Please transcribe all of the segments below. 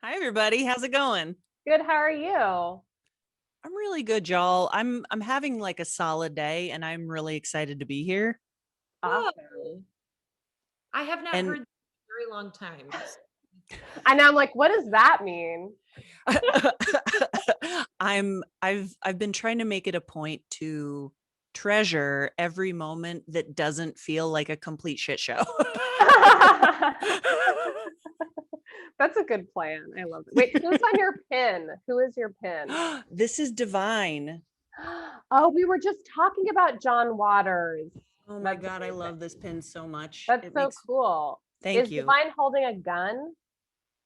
Hi everybody, how's it going? Good, how are you? I'm really good, y'all. I'm having like a solid day and I'm really excited to be here. Awesome. I have not And heard that in a very long time. And I'm like, what does that mean? I've been trying to make it a point to treasure every moment that doesn't feel like a complete shit show. That's a good plan. I love it. Wait, who's on your pin? Who is your pin? This is divine. Oh, we were just talking about John Waters. Oh my That's god, I amazing. love this pin so much. That's It so makes cool. Thank Is you. Divine holding a gun?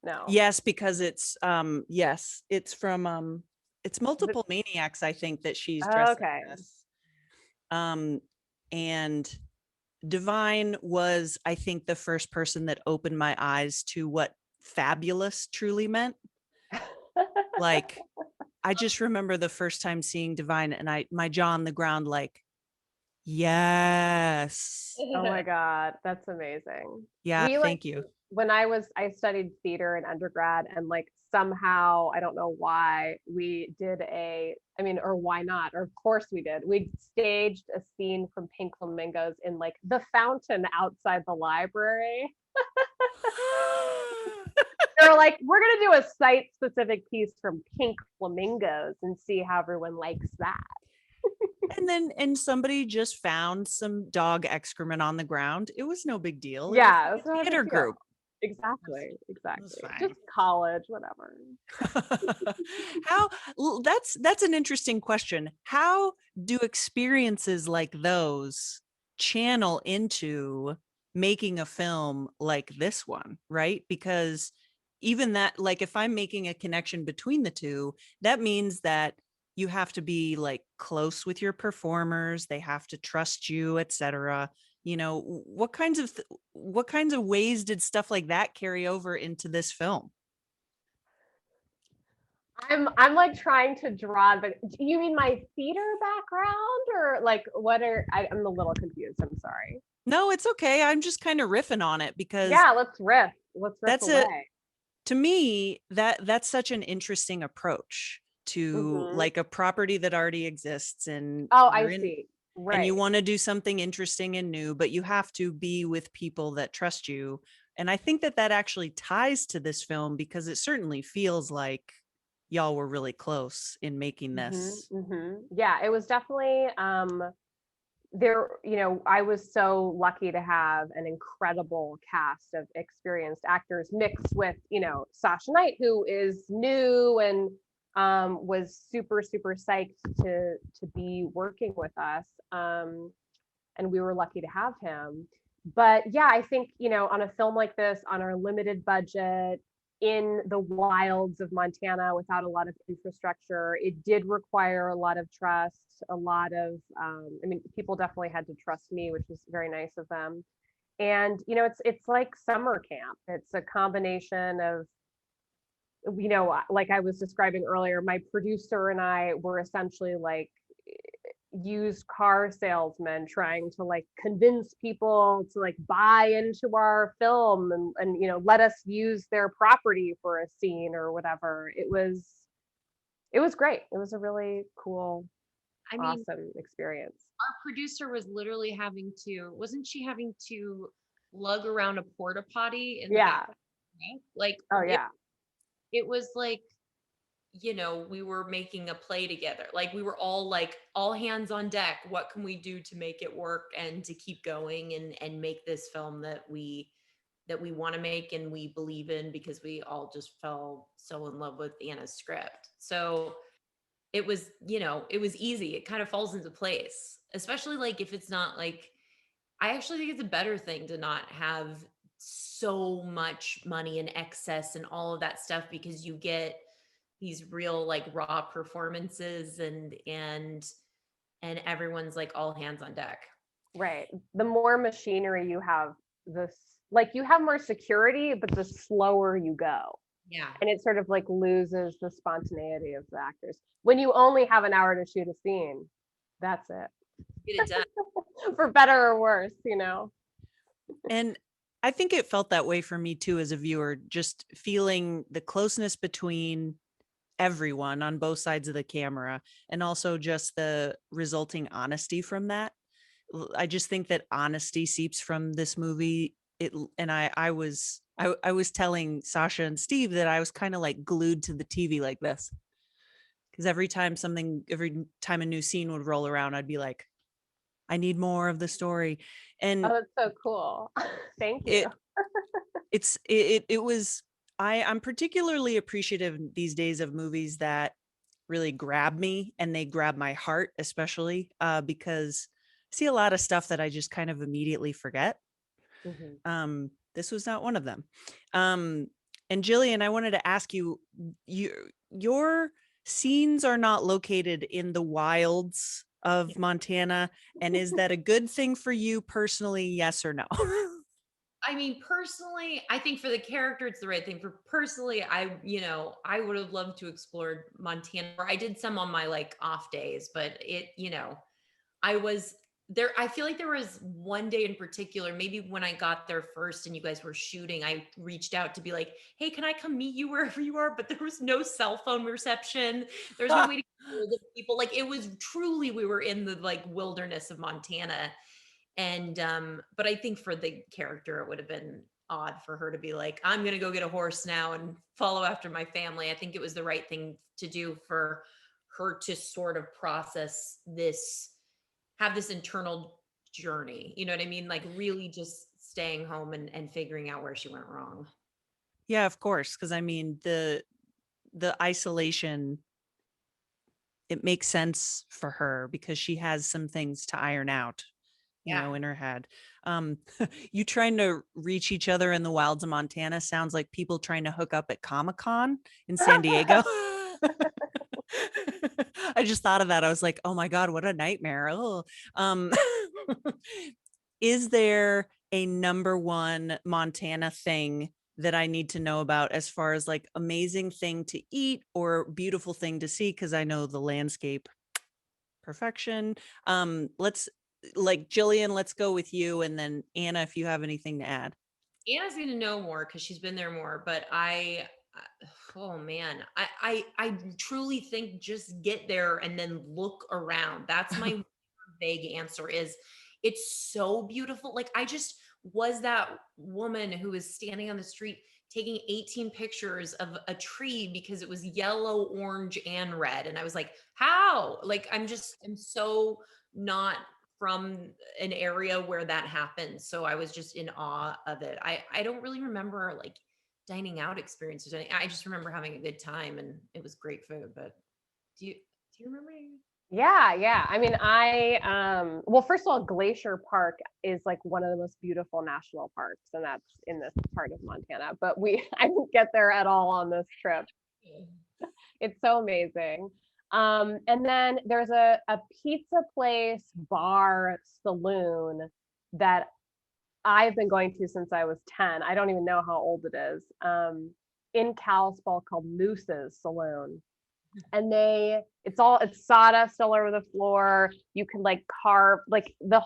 No. Yes, because yes, it's from it's Is it? multiple maniacs, I think, that she's dressing Okay. as. Um and Divine was, I think, the first person that opened my eyes to what fabulous truly meant. Like, I just remember the first time seeing Divine and my jaw on the ground, like, yes. Oh my God, that's amazing. Yeah, We like thank you. when I studied theater in undergrad and like somehow, I don't know why, we did or why not? Or of course we did. We staged a scene from Pink Flamingos in like the fountain outside the library. They were like, we're gonna do a site specific piece from Pink Flamingos and see how everyone likes that. And somebody just found some dog excrement on the ground. It was no big deal. It was Yeah, like it's a not a big theater deal. group. Exactly, It was exactly. Just fine. college, whatever. How that's an interesting question. How do experiences like those channel into making a film like this one, right? Because even that, like, if I'm making a connection between the two, that means that you have to be like close with your performers, they have to trust you, etc. What kinds of ways did stuff like that carry over into this film? I'm like trying to draw the. Do you mean my theater background or like what are? I'm a little confused. I'm sorry. No, it's okay. I'm just kind of riffing on it because Yeah, let's riff. Let's riff that's a away. to me that's such an interesting approach to Hmm. like a property that already exists, and Oh, I you're in see. and you Right. want to do something interesting and new, but you have to be with people that trust you. And I think that that actually ties to this film because it certainly feels like y'all were really close in making Hmm. this. Hmm. Yeah, it was definitely there. I was so lucky to have an incredible cast of experienced actors mixed with Sasha Knight, who is new and was super super psyched to be working with us. And we were lucky to have him. But yeah, I think, on a film like this, on our limited budget, in the wilds of Montana without a lot of infrastructure, it did require a lot of trust, a lot of, people definitely had to trust me, which was very nice of them. And, it's like summer camp. It's a combination of, like I was describing earlier, my producer and I were essentially like used car salesmen trying to like convince people to like buy into our film and let us use their property for a scene or whatever. It was great. It was a really cool, I mean, awesome experience. our producer was literally wasn't she having to lug around a porta potty in the back? Yeah. Like Oh it, yeah. it was like, we were making a play together. Like we were all like all hands on deck. What can we do to make it work and to keep going and make this film that we want to make and we believe in because we all just fell so in love with Anna's script. So it was easy. It kind of falls into place, especially like if it's not like, I actually think it's a better thing to not have so much money in excess and all of that stuff because you get these real like raw performances and everyone's like all hands on deck. Right. The more machinery you have, this like you have more security, but the slower you go. Yeah. And it sort of like loses the spontaneity of the actors. When you only have an hour to shoot a scene, that's it. Get it done. For better or worse. And I think it felt that way for me too as a viewer, just feeling the closeness between everyone on both sides of the camera and also just the resulting honesty from that. I just think that honesty seeps from this movie. And I was telling Sasha and Steve that I was kind of like glued to the TV like this, because every time a new scene would roll around, I'd be like, I need more of the story. Oh, And that's so cool. Thank you. it it was, I'm particularly appreciative these days of movies that really grab me and they grab my heart, especially because I see a lot of stuff that I just kind of immediately forget. Mhm. This was not one of them. Um, and Jillian, I wanted to ask you, you your scenes are not located in the wilds of Montana, and is that a good thing for you personally? Yes or no? I mean, personally, I think for the character, it's the right thing. For personally, I would have loved to explore Montana. Or I did some on my like off days, but I was there. I feel like there was one day in particular, maybe when I got there first and you guys were shooting, I reached out to be like, hey, can I come meet you wherever you are? But there was no cell phone reception. There's no way to get hold of people. Like it was truly, we were in the like wilderness of Montana. And but I think for the character, it would have been odd for her to be like, I'm gonna go get a horse now and follow after my family. I think it was the right thing to do for her to sort of process this, have this internal journey. You know what I mean? Like really just staying home and figuring out where she went wrong. Yeah, of course, because I mean the isolation, it makes sense for her because she has some things to iron out, Yeah. in her head. You trying to reach each other in the wilds of Montana sounds like people trying to hook up at Comic-Con in San Diego. I just thought of that. I was like, oh my God, what a nightmare. Oh, um, is there a number one Montana thing that I need to know about as far as like amazing thing to eat or beautiful thing to see? Cause I know the landscape perfection. Let's like Jillian, let's go with you. And then Anna, if you have anything to add. Anna's going to know more because she's been there more. But oh man, I truly think just get there and then look around. That's my vague answer. Is it's so beautiful. Like I just was that woman who was standing on the street taking 18 pictures of a tree because it was yellow, orange, and red. And I was like, how? Like I'm so not from an area where that happens. So I was just in awe of it. I don't really remember like dining out experiences. I just remember having a good time and it was great food. But do you remember? Yeah. I mean, well, first of all, Glacier Park is like one of the most beautiful national parks, and that's in this part of Montana. But I didn't get there at all on this trip. It's so amazing. And then there's a pizza place, bar, saloon that I've been going to since I was 10. I don't even know how old it is. In Kalispell, called Moose's Saloon. And it's sawdust all over the floor. You can like carve like the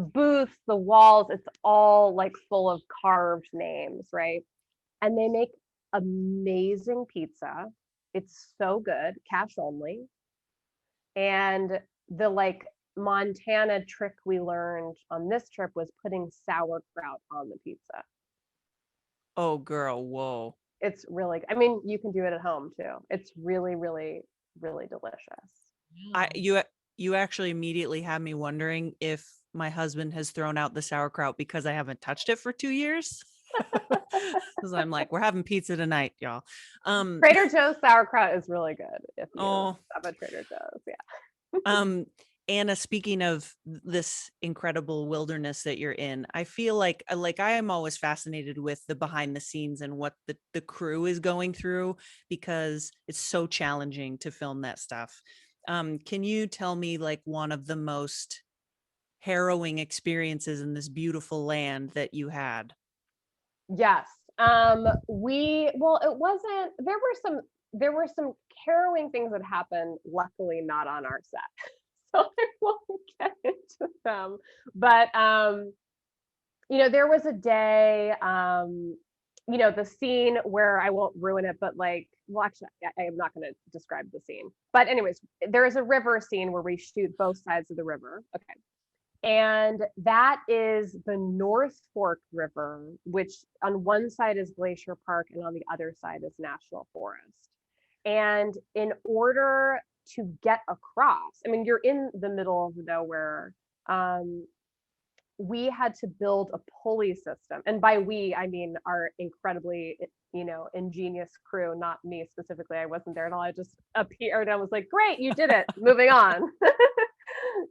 booths, the walls, it's all like full of carved names, right? And they make amazing pizza. It's so good, cash only. And the like Montana trick we learned on this trip was putting sauerkraut on the pizza. Oh girl, whoa. It's really, I mean, you can do it at home too. It's really, really, really delicious. I you actually immediately had me wondering if my husband has thrown out the sauerkraut because I haven't touched it for 2 years. Because I'm like, we're having pizza tonight, y'all. Trader Joe's sauerkraut is really good if you Oh, stop at Trader Joe's. Yeah. Anna, speaking of this incredible wilderness that you're in, I feel like I am always fascinated with the behind the scenes and what the crew is going through because it's so challenging to film that stuff. Can you tell me like one of the most harrowing experiences in this beautiful land that you had? Yes. It wasn't, there were some harrowing things that happened, luckily not on our set. So I won't get into them. But there was a day, the scene where I won't ruin it, but like, well, actually, I am not going to describe the scene. But anyways, there is a river scene where we shoot both sides of the river. Okay. And that is the North Fork River, which on one side is Glacier Park and on the other side is National Forest. And in order to get across, I mean, you're in the middle of nowhere. We had to build a pulley system. And by we, I mean our incredibly, ingenious crew, not me specifically. I wasn't there at all. I just appeared and was like, great, you did it. Moving on.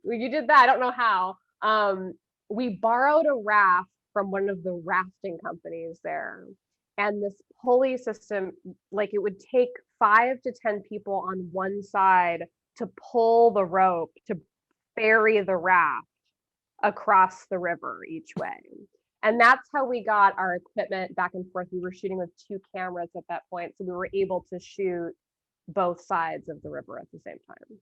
You did that. I don't know how. We borrowed a raft from one of the rafting companies there. And this pulley system, like it would take 5 to 10 people on one side to pull the rope to ferry the raft across the river each way. And that's how we got our equipment back and forth. We were shooting with 2 cameras at that point. So we were able to shoot both sides of the river at the same time.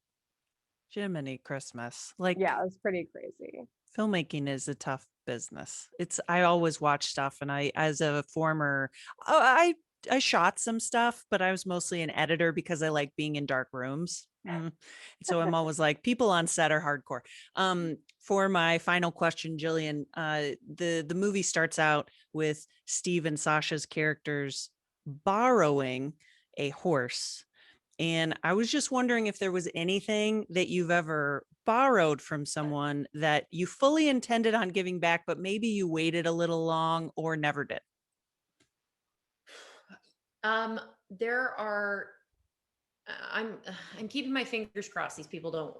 Jiminy Christmas. Like, yeah, it was pretty crazy. Filmmaking is a tough business. I always watch stuff, and as a former, I shot some stuff, but I was mostly an editor because I like being in dark rooms. So I'm always like, people on set are hardcore. For my final question, Jillian, the movie starts out with Steve and Sasha's characters borrowing a horse. And I was just wondering if there was anything that you've ever borrowed from someone that you fully intended on giving back, but maybe you waited a little long or never did. There are, I'm keeping my fingers crossed. These people don't,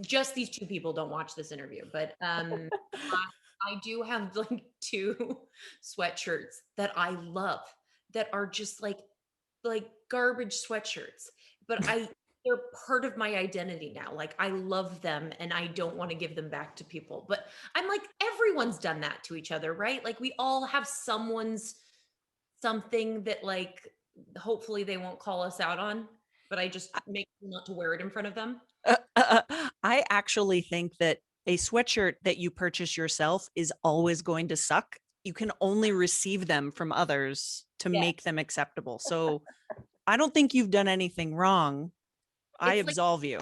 just these 2 people don't watch this interview, but I do have like 2 sweatshirts that I love that are just like garbage sweatshirts, but they're part of my identity now. Like I love them and I don't want to give them back to people, but I'm like, everyone's done that to each other, right? Like we all have something that like, hopefully they won't call us out on, but I just make sure not to wear it in front of them. I actually think that a sweatshirt that you purchase yourself is always going to suck. You can only receive them from others to make them acceptable. So I don't think you've done anything wrong. I absolve you.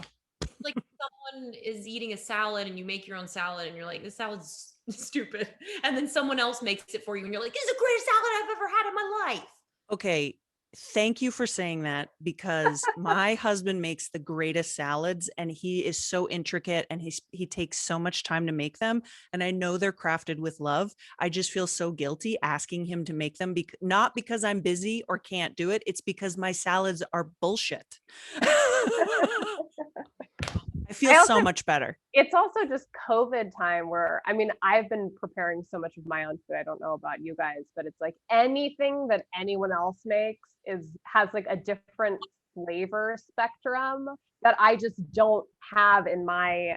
Like someone is eating a salad and you make your own salad and you're like, this salad's stupid. And then someone else makes it for you and you're like, this is the greatest salad I've ever had in my life. Okay. Thank you for saying that, because my husband makes the greatest salads and he is so intricate and he takes so much time to make them. And I know they're crafted with love. I just feel so guilty asking him to make them, not because I'm busy or can't do it. It's because my salads are bullshit. I feel so much better. It's also just COVID time where, I mean, I've been preparing so much of my own food. I don't know about you guys, but it's like anything that anyone else makes has like a different flavor spectrum that I just don't have in my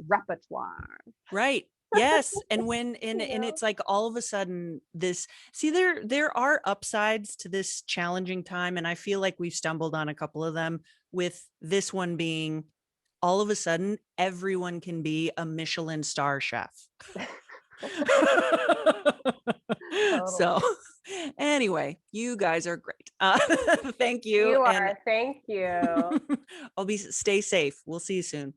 repertoire. Right. Yes. And and it's like all of a sudden there are upsides to this challenging time. And I feel like we've stumbled on a couple of them, with this one being all of a sudden everyone can be a Michelin star chef. So anyway, you guys are great. Thank you. You are. Thank you. Stay safe. We'll see you soon.